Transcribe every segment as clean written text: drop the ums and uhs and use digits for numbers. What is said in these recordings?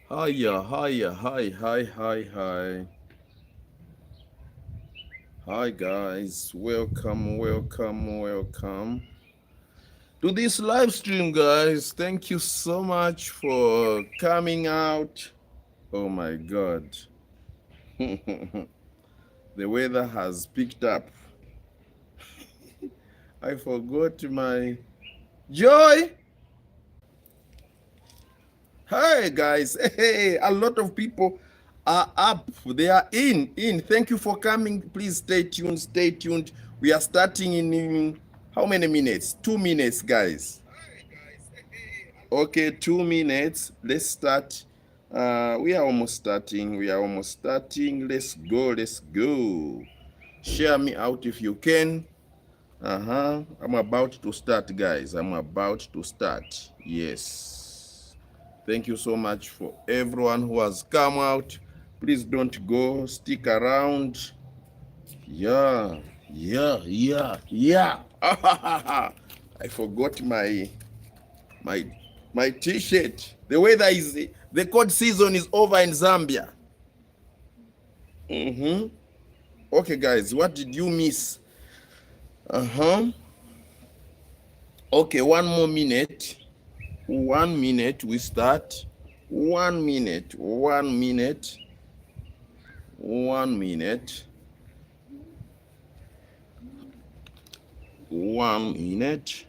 Hiya, hiya, hi, hi, hi, hi. Hi, guys. Welcome, welcome, welcome to this live stream, guys. Thank you so much for coming out. Oh, my God. The weather has picked up. I forgot my joy. Hi, guys. Hey, a lot of people are up. They are in. Thank you for coming. Please stay tuned. Stay tuned. We are starting in how many minutes? 2 minutes, guys. Okay, 2 minutes. Let's start. We are almost starting. We are almost starting. Let's go. Let's go. Share me out if you can. I'm about to start, guys. I'm about to start. Yes. Thank you so much for everyone who has come out. Please don't go. Stick around. Yeah. I forgot my my t-shirt. The weather is the cold season is over in Zambia. Okay, guys, what did you miss? Okay, 1 more minute. 1 minute, we start. 1 minute, 1 minute, 1 minute, 1 minute,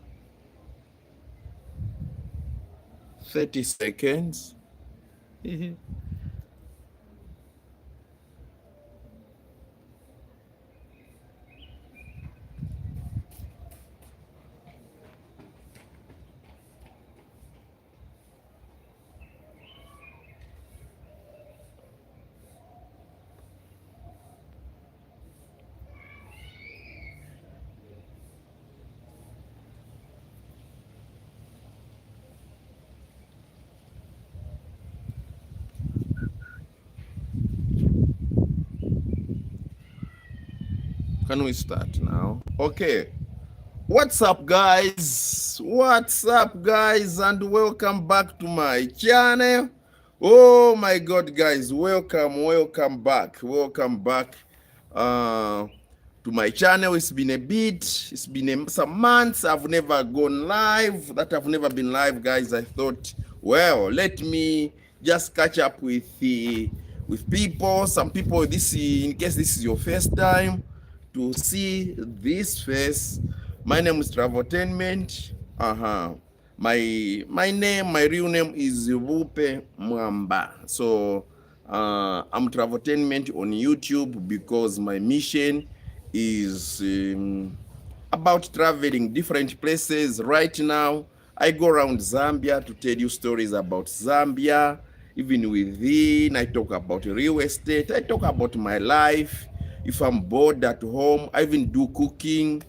30 seconds. Can we start now? Okay. What's up, guys? What's up, guys? And welcome back to my channel. Oh my God, guys, welcome back, to my channel. It's been a bit, some months. I've never gone live. I've never been live, guys. I thought, well, let me just catch up with people. Some people, this, in case this is your first time to see this face. My name is Travotainment. My real name is Vupe Mwamba. So I'm Travotainment on YouTube because my mission is about traveling different places. Right now, I go around Zambia to tell you stories about Zambia. Even within, I talk about real estate. I talk about my life. If I'm bored at home, I even do cooking.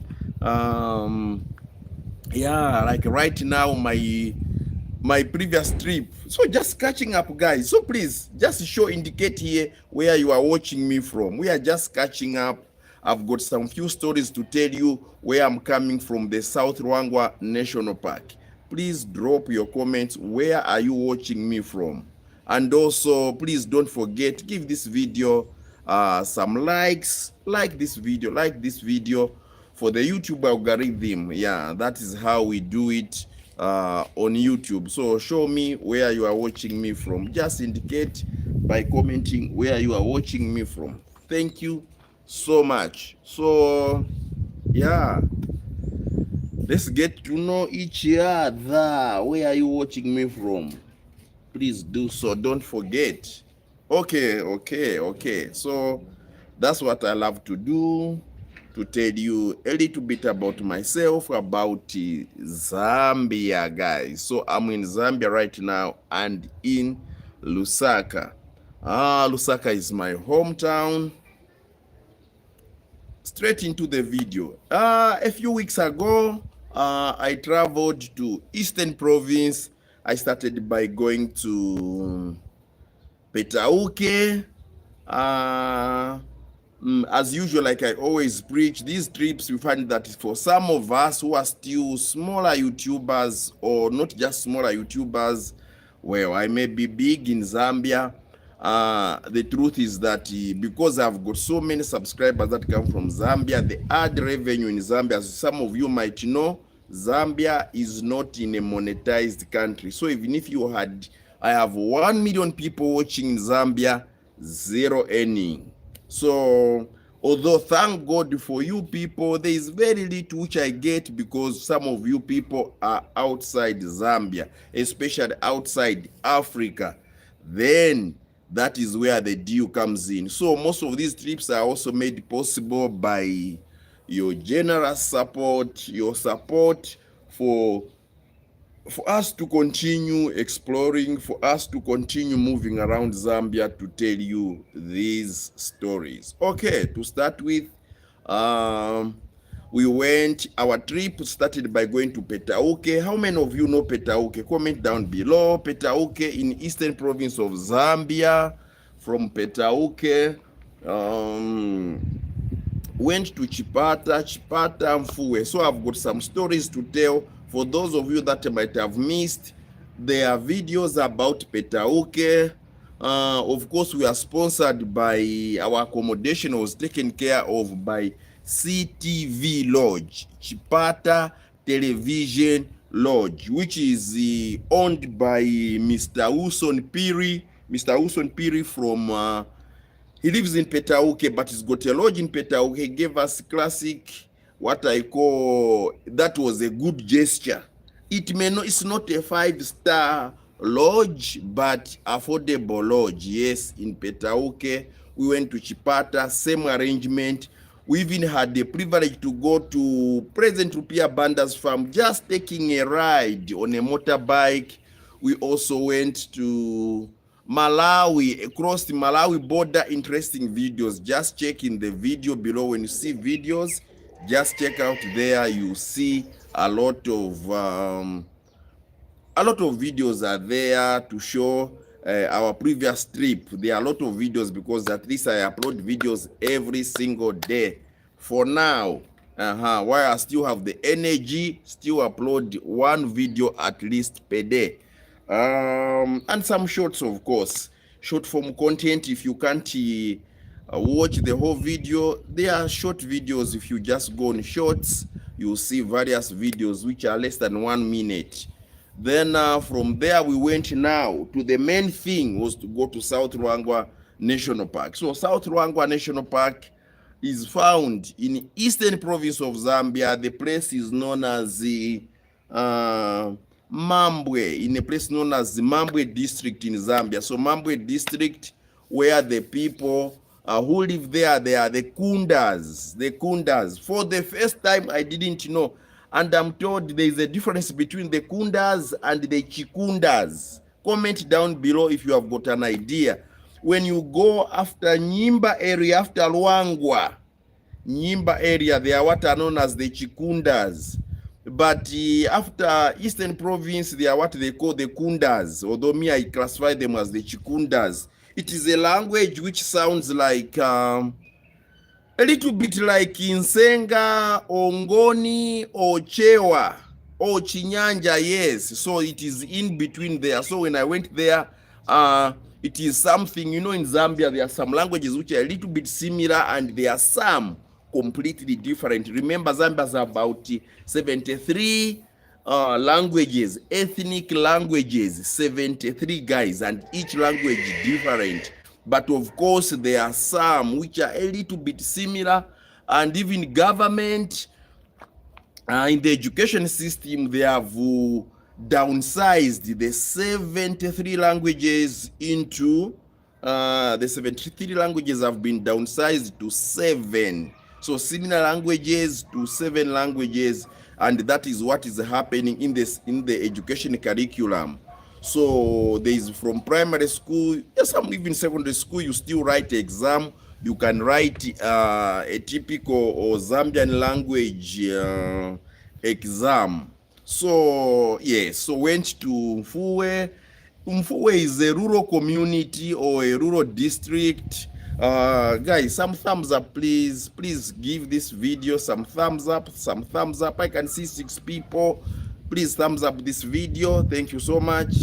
Yeah, like right now, my previous trip. So just catching up, guys. So please just indicate here where you are watching me from. We are just catching up. I've got some few stories to tell you where I'm coming from, the South Luangwa National Park. Please drop your comments. Where are you watching me from? And also, please don't forget, give this video some likes. Like this video for the YouTube algorithm. Yeah, that is how we do it on YouTube. So show me where you are watching me from. Just indicate by commenting where you are watching me from. Thank you so much. So yeah, let's get to know each other. Where are you watching me from? Please do so. Don't forget. Okay. So that's what I love to do, to tell you a little bit about myself, about Zambia, guys. So I'm in Zambia right now and in Lusaka. Lusaka is my hometown. Straight into the video. A few weeks ago, I traveled to Eastern Province. I started by going to Petauke, as usual, like I always preach, these trips, we find that for some of us who are still smaller YouTubers, or not just smaller YouTubers, well, I may be big in Zambia. The truth is that because I've got so many subscribers that come from Zambia, the ad revenue in Zambia, as some of you might know, Zambia is not in a monetized country. So even if I have 1 million people watching in Zambia, zero earning. So although thank God for you people, there is very little which I get because some of you people are outside Zambia, especially outside Africa. Then that is where the deal comes in. So most of these trips are also made possible by your generous support, your support for us to continue exploring, for us to continue moving around Zambia to tell you these stories. Okay, to start with, our trip started by going to Petauke. How many of you know Petauke? Comment down below. Petauke in eastern province of Zambia. From Petauke, went to Chipata, Mfuwe. So I've got some stories to tell. For those of you that might have missed, there are videos about Petauke. Of course, we are sponsored by, our accommodation was taken care of by CTV Lodge, Chipata Television Lodge, which is owned by Mr. Wilson Piri. Mr. Wilson Piri from, he lives in Petauke, but he's got a lodge in Petauke. He gave us classic, what I call, that was a good gesture. It's not a 5-star lodge, but affordable lodge. Yes, in Petauke. We went to Chipata, same arrangement. We even had the privilege to go to President Rupia Banda's farm, just taking a ride on a motorbike. We also went to Malawi, across the Malawi border. Interesting videos. Just check in the video below. When you see videos, just check out there. You see a lot of videos are there to show our previous trip. There are a lot of videos because at least I upload videos every single day for now. While I still have the energy, still upload one video at least per day. And some shorts, of course, short form content. If you can't watch the whole video, there are short videos. If you just go on shorts, you'll see various videos which are less than 1 minute. Then from there we went now to the main thing, was to go to South Luangwa National Park. So South Luangwa National Park is found in eastern province of Zambia. The place is known as the Mambwe, in a place known as the Mambwe district in Zambia. So Mambwe district, where the people who live there, they are the Kundas. The Kundas. For the first time, I didn't know. And I'm told there is a difference between the Kundas and the Chikundas. Comment down below if you have got an idea. When you go after Nyimba area, after Luangwa, Nyimba area, they are what are known as the Chikundas. But after Eastern Province, they are what they call the Kundas. Although me, I classify them as the Chikundas. It is a language which sounds like a little bit like Insenga, Ongoni, or Chewa, or Chinyanja, yes. So it is in between there. So when I went there, it is something, you know, in Zambia, there are some languages which are a little bit similar, and there are some completely different. Remember, Zambia has about 73 languages, ethnic languages, 73 guys, and each language different. But of course, there are some which are a little bit similar, and even government in the education system, they have downsized the 73 languages into the 73 languages have been downsized to 7. So similar languages to 7 languages, and that is what is happening in the education curriculum. So there is from primary school, some even secondary school, you still write exam. You can write a typical or Zambian language exam. So yes, so went to Mfuwe. Mfuwe is a rural community or a rural district. Guys, some thumbs up, please. Please give this video some thumbs up. I can see 6 people. Please thumbs up this video. Thank you so much.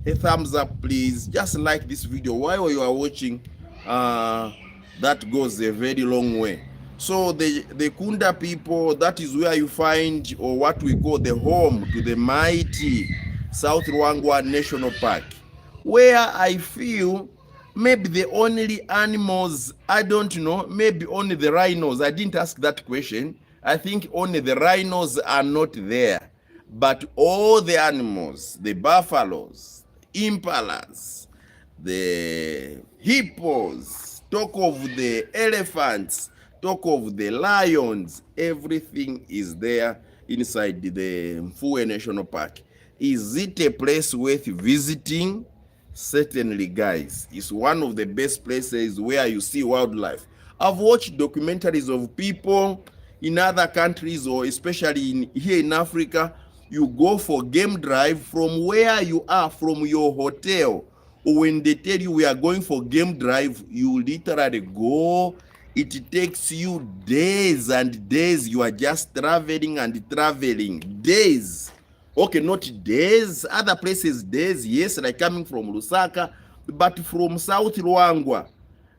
A thumbs up, please. Just like this video while you are watching. That goes a very long way. So the Kunda people, that is where you find, or what we call, the home to the mighty South Luangwa National Park, where I feel maybe the only animals, I don't know, maybe only the rhinos. I didn't ask that question. I think only the rhinos are not there. But all the animals, the buffaloes, impalas, the hippos, talk of the elephants, talk of the lions, everything is there inside the Mfuwe National Park. Is it a place worth visiting? Certainly, guys. It's one of the best places where you see wildlife. I've watched documentaries of people in other countries, or especially here in Africa. You go for game drive from where you are, from your hotel, or when they tell you we are going for game drive, you literally go. It takes you days and days. You are just traveling and traveling. Days. Okay, not days. Other places, days. Yes, like coming from Lusaka. But from South Luangwa,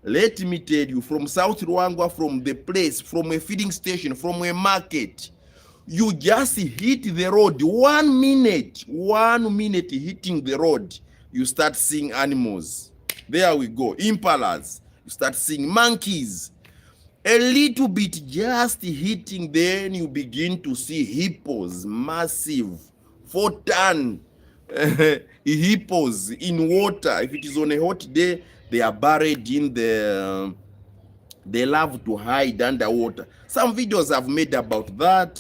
let me tell you, from South Luangwa, from the place, from a feeding station, from a market, you just hit the road. 1 minute hitting the road, you start seeing animals. There we go. Impalas. You start seeing monkeys. A little bit just hitting, then you begin to see hippos, massive 4-ton hippos in water. If it is on a hot day, they are buried in the, they love to hide underwater. Some videos I've made about that.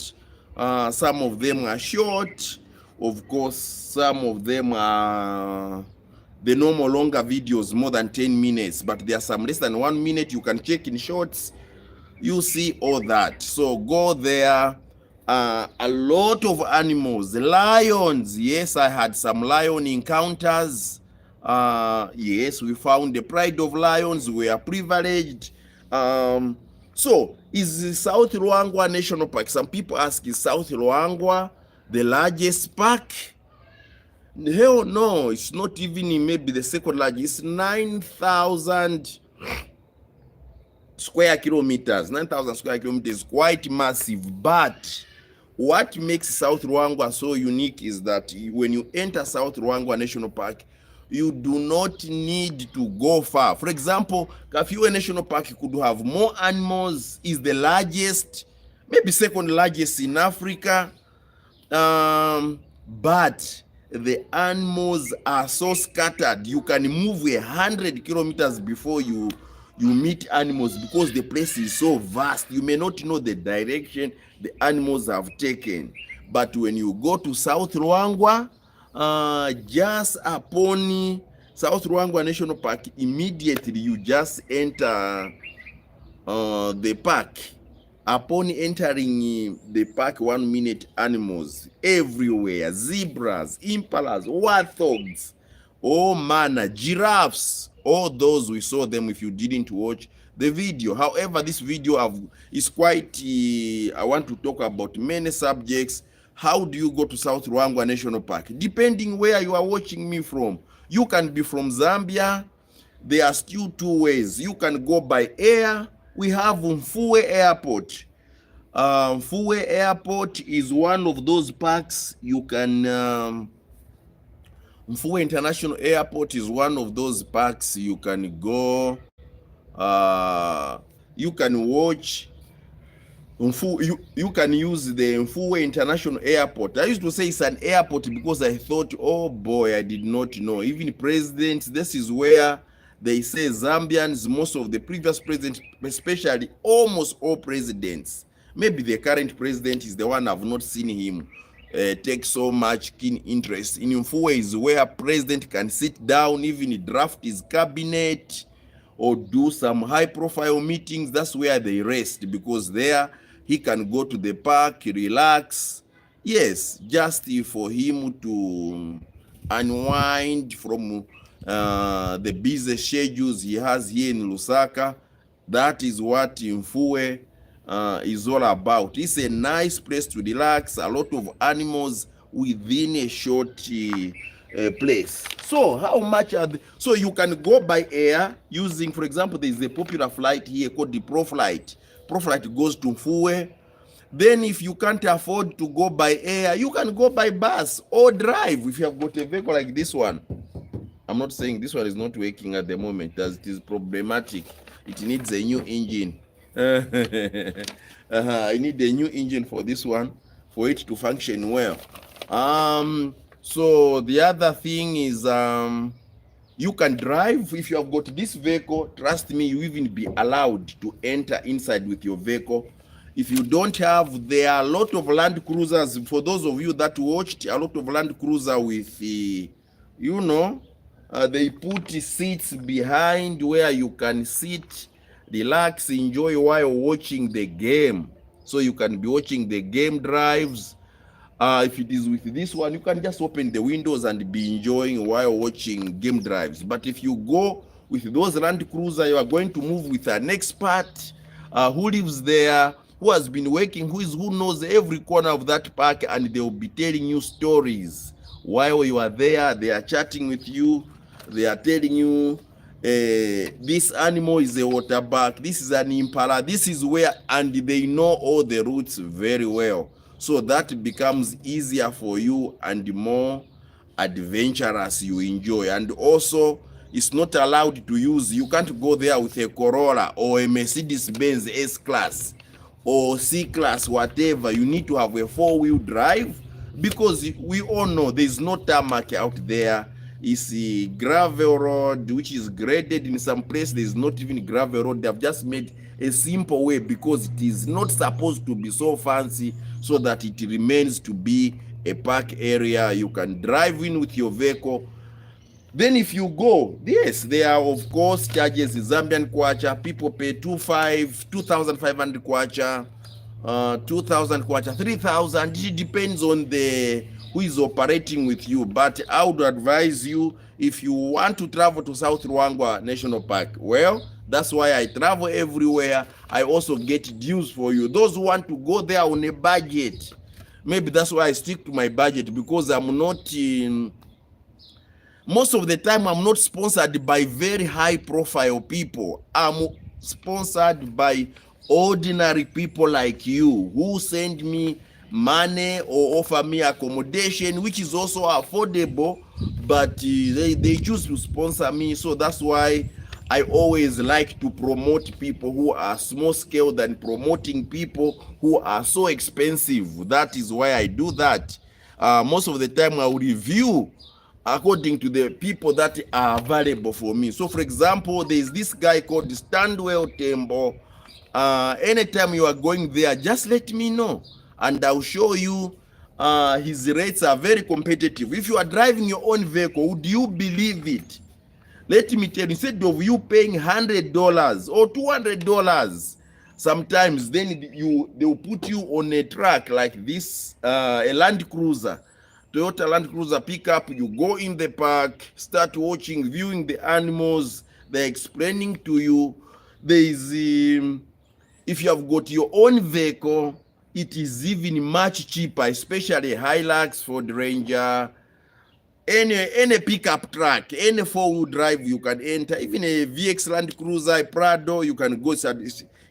Some of them are short. Of course, some of them are the normal longer videos, more than 10 minutes. But there are some less than 1 minute. You can check in shorts. You see all that. So go there. A lot of animals. Lions. Yes, I had some lion encounters. Yes, we found the pride of lions. We are privileged. So is South Luangwa National Park? Some people ask, is South Luangwa the largest park? Hell no, it's not even maybe the second largest. It's 9,000 square kilometers. 9,000 square kilometers, quite massive. But what makes South Luangwa so unique is that when you enter South Luangwa National Park, you do not need to go far. For example, Kafue National Park could have more animals, is the largest, maybe second largest in Africa. But the animals are so scattered. You can move 100 kilometers before you meet animals, because the place is so vast. You may not know the direction the animals have taken. But when you go to South Luangwa, just upon South Luangwa National Park, immediately you just enter the park. Upon entering the park, 1 minute, animals everywhere. Zebras, impalas, warthogs, oh man, giraffes. All those, we saw them if you didn't watch the video. However, this video is quite, I want to talk about many subjects. How do you go to South Luangwa National Park? Depending where you are watching me from. You can be from Zambia. There are still 2 ways. You can go by air. We have Mfuwe Airport. Mfuwe Airport is one of those parks you can... Mfuwe International Airport is one of those parks you can go. You can watch. You can use the Mfuwe International Airport. I used to say it's an airport because I thought, oh boy, I did not know. Even presidents, this is where they say Zambians, most of the previous presidents, especially almost all presidents, maybe the current president is the one I've not seen him take so much keen interest in. Mfuwe is where president can sit down, even draft his cabinet or do some high profile meetings. That's where they rest, because there he can go to the park, relax. Yes, just for him to unwind from the busy schedules he has here in Lusaka. That is what Mfue is all about. It's a nice place to relax, a lot of animals within a short place. So how much are so you can go by air using, for example, there is a popular flight here called the Pro Flight. Pro Flight goes to Mfue. Then if you can't afford to go by air, you can go by bus or drive if you have got a vehicle like this one. I'm not saying this one is not working at the moment, as it is problematic. It needs a new engine. I need a new engine for this one for it to function well. So the other thing is you can drive. If you have got this vehicle, trust me, you even be allowed to enter inside with your vehicle. If you don't have, there are a lot of Land Cruisers. For those of you that watched, a lot of Land Cruiser with the, you know, they put seats behind where you can sit, relax, enjoy while watching the game. So you can be watching the game drives. If it is with this one, you can just open the windows and be enjoying while watching game drives. But if you go with those Land Cruiser, you are going to move with an expert who lives there, who has been working, who knows every corner of that park, and they will be telling you stories while you are there. They are chatting with you. They are telling you this animal is a waterback, this is an impala, this is where, and they know all the routes very well. So that becomes easier for you and more adventurous you enjoy. And also, it's not allowed to use, you can't go there with a Corolla or a Mercedes-Benz S-Class or C-Class, whatever. You need to have a four-wheel drive, because we all know there's no tarmac out there. It's a gravel road, which is graded. In some place there's not even gravel road. They have just made a simple way because it is not supposed to be so fancy, so that it remains to be a park area. You can drive in with your vehicle. Then if you go, yes, there are of course charges. Zambian kwacha, people pay 2,500 kwacha, 2,000 kwacha, 3,000. It depends on the who is operating with you. But I would advise you, if you want to travel to South Luangwa National Park, well, that's why I travel everywhere. I also get deals for you. Those who want to go there on a budget, maybe that's why I stick to my budget, because I'm not in, most of the time I'm not sponsored by very high profile people. I'm sponsored by ordinary people like you, who send me money or offer me accommodation, which is also affordable, but they choose to sponsor me. So that's why I always like to promote people who are small scale than promoting people who are so expensive. That is why I do that. Most of the time I will review according to the people that are available for me. So for example, there is this guy called Standwell Tembo. Anytime you are going there, just let me know and I'll show you. His rates are very competitive. If you are driving your own vehicle, would you believe it? Let me tell you, instead of you paying $100 or $200 sometimes, then they will put you on a truck like this, a Land Cruiser, Toyota Land Cruiser pickup. You go in the park, start watching, viewing the animals. They're explaining to you. There is, if you have got your own vehicle, it is even much cheaper, especially Hilux, Ford Ranger, any pickup truck, any four-wheel drive you can enter, even a VX Land Cruiser, Prado, you can go.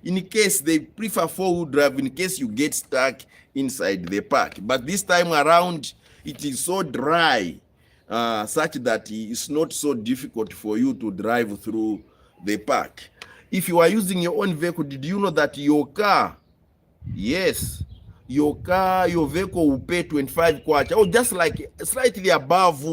In case they prefer four-wheel drive, in case you get stuck inside the park. But this time around, it is so dry, such that it's not so difficult for you to drive through the park. If you are using your own vehicle, did you know that your car, yes, your vehicle will pay 25 kwacha, or just like slightly above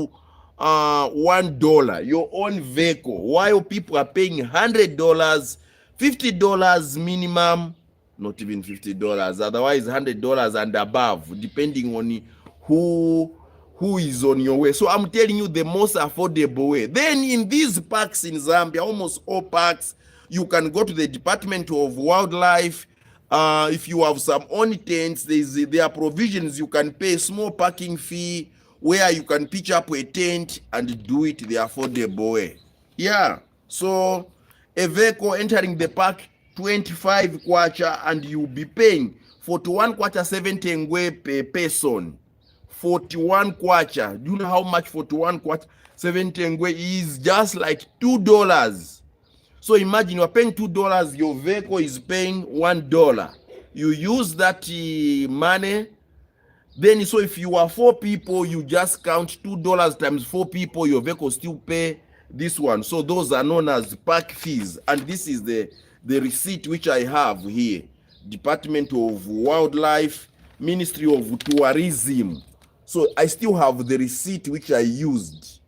$1, your own vehicle, while people are paying $100, $50 minimum, not even $50, otherwise $100 and above, depending on who is on your way. So I'm telling you the most affordable way. Then in these parks in Zambia, almost all parks, you can go to the Department of Wildlife. If you have some own tents, there are provisions. You can pay a small parking fee where you can pitch up a tent and do it the affordable way. Yeah, so a vehicle entering the park 25 kwacha, and you'll be paying 41 kwacha 70 ngwe per person. 41 kwacha. Do you know how much 41 kwacha 70 ngwe is? Just like $2. So imagine you're paying $2, your vehicle is paying $1. You use that money. Then, so if you are 4 people, you just count $2 times 4 people, your vehicle still pay this one. So those are known as park fees. And this is the receipt which I have here. Department of Wildlife, Ministry of Tourism. So I still have the receipt which I used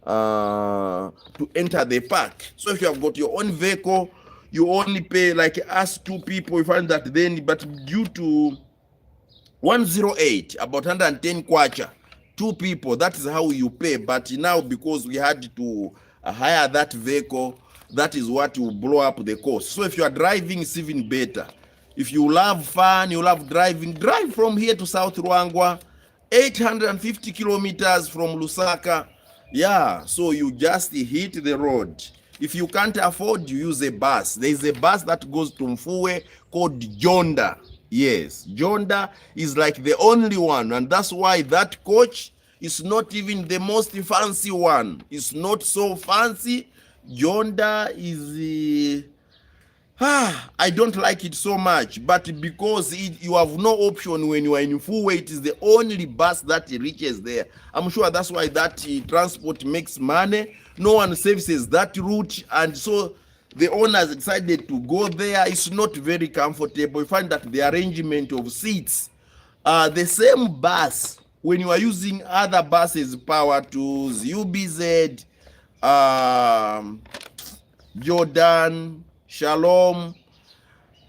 to enter the park. So if you have got your own vehicle, you only pay like us 2 people. You find that then, but due to 108, about 110 kwacha, 2 people, that is how you pay. But now, because we had to hire that vehicle, that is what will blow up the cost. So if you are driving, it's even better. If you love fun, you love driving, drive from here to South Luangwa, 850 kilometers from Lusaka. Yeah, so you just hit the road. If you can't afford, you use a bus. There is a bus that goes to Mfuwe called Jonda. Yes, Jonda is like the only one, and that's why that coach is not even the most fancy one. It's not so fancy. Jonda is I don't like it so much, but because you have no option when you are in Mfuwe, it is the only bus that reaches there. I'm sure that's why that transport makes money. No one services that route, and so the owners decided to go there. It's not very comfortable. You find that the arrangement of seats, the same bus, when you are using other buses, Power Tools, UBZ, Jordan, Shalom,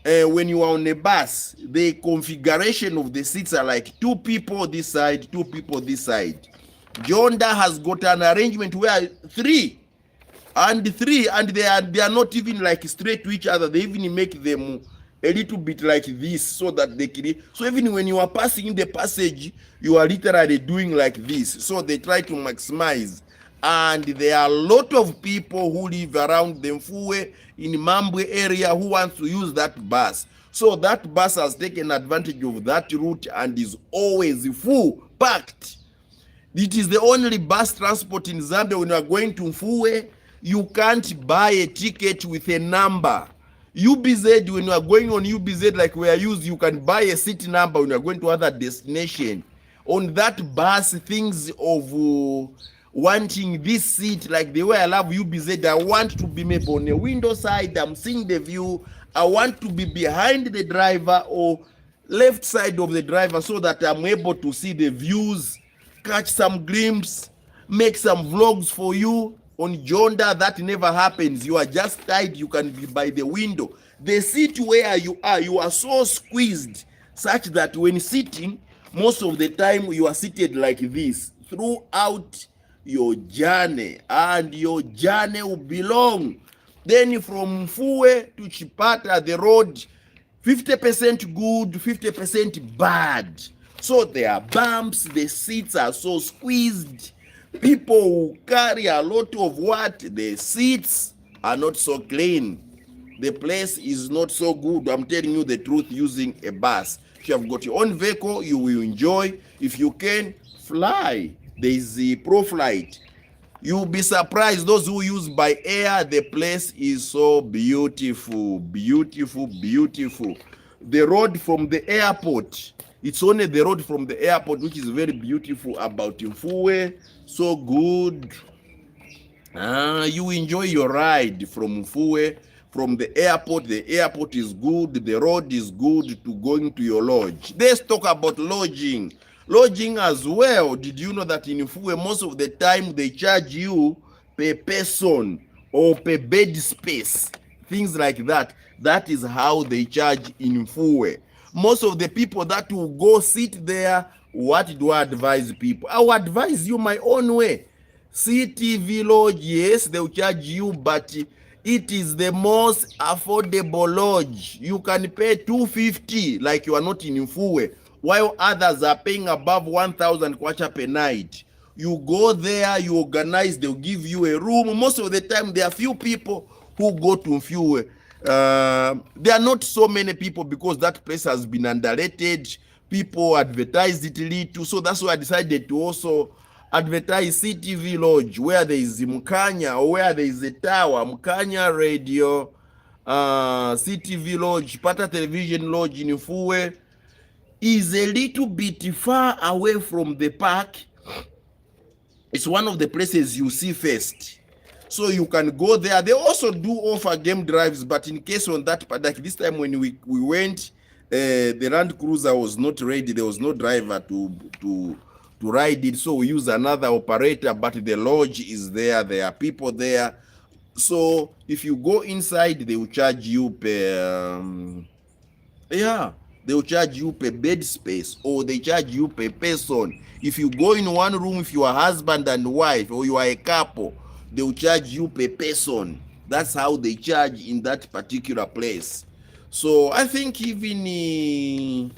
when you are on a bus, the configuration of the seats are like 2 people this side, 2 people this side. Jonda has got an arrangement where 3 and they are not even like straight to each other. They even make them a little bit like this, so that they can, so even when you are passing in the passage, you are literally doing like this. So they try to maximize. And there are a lot of people who live around the Mfuwe in Mambwe area who want to use that bus. So that bus has taken advantage of that route and is always full, packed. It is the only bus transport in Zambia. When you are going to Mfuwe, you can't buy a ticket with a number. UBZ, when you are going on UBZ, like we are used, you can buy a seat number when you are going to other destination. On that bus, things of wanting this seat, like the way I love UBZ, I want to be maybe on the window side, I'm seeing the view. I want to be behind the driver or left side of the driver, so that I'm able to see the views, catch some glimpse, make some vlogs for you. On Jonda, that never happens. You are just tied, you can be by the window. The seat where you are so squeezed, such that when sitting, most of the time you are seated like this throughout your journey, and your journey will be long. Then from Mfuwe to Chipata, the road 50% good, 50% bad. So there are bumps, the seats are so squeezed. People who carry a lot of what? The seats are not so clean. The place is not so good. I'm telling you the truth, using a bus. If you have got your own vehicle, you will enjoy. If you can, fly. There is the ProFlight. You'll be surprised. Those who use by air, the place is so beautiful, beautiful, beautiful. The road from the airport, it's only the road from the airport which is very beautiful about Mfuwe. So good. You enjoy your ride from Mfuwe, from the airport. The airport is good. The road is good to going to your lodge. Let's talk about lodging. Lodging as well. Did you know that in Mfuwe, most of the time they charge you per person or per bed space? Things like that. That is how they charge in Mfuwe. Most of the people that will go sit there, what do I advise people? I will advise you my own way. CTV Lodge, yes, they will charge you, but it is the most affordable lodge. You can pay $250 like you are not in Mfuwe, while others are paying above 1,000 kwacha per night. You go there, you organize, they'll give you a room. Most of the time, there are few people who go to Mfuwe. There are not so many people because that place has been underrated. People advertised it little, so that's why I decided to also advertise CTV Lodge, where there is Mkanya, or where there is a tower, Mkanya Radio, CTV Lodge, Pata Television Lodge in Fuwe, is a little bit far away from the park. It's one of the places you see first, so you can go there. They also do offer game drives, but in case on that, like this time when we went, the Land Cruiser was not ready. There was no driver to ride it, so we use another operator, but the lodge is there. There are people there, so if you go inside, they will charge you per they will charge you per bed space, or they charge you per person. If you go in one room, if you are husband and wife, or you are a couple, they will charge you per person. That's how they charge in that particular place. So I think even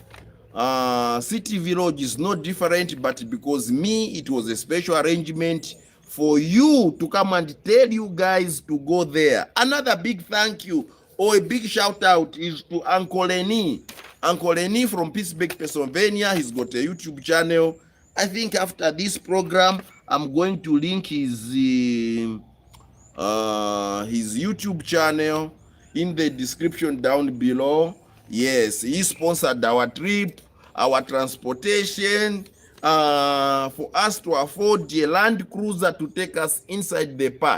City Village is not different, but because me, it was a special arrangement for you to come and tell you guys to go there. Another big thank you or a big shout out is to Uncle Lenny. Uncle Lenny from Pittsburgh, Pennsylvania. He's got a YouTube channel. I think after this program, I'm going to link his YouTube channel in the description down below. Yes, he sponsored our trip, our transportation, for us to afford a Land Cruiser to take us inside the park.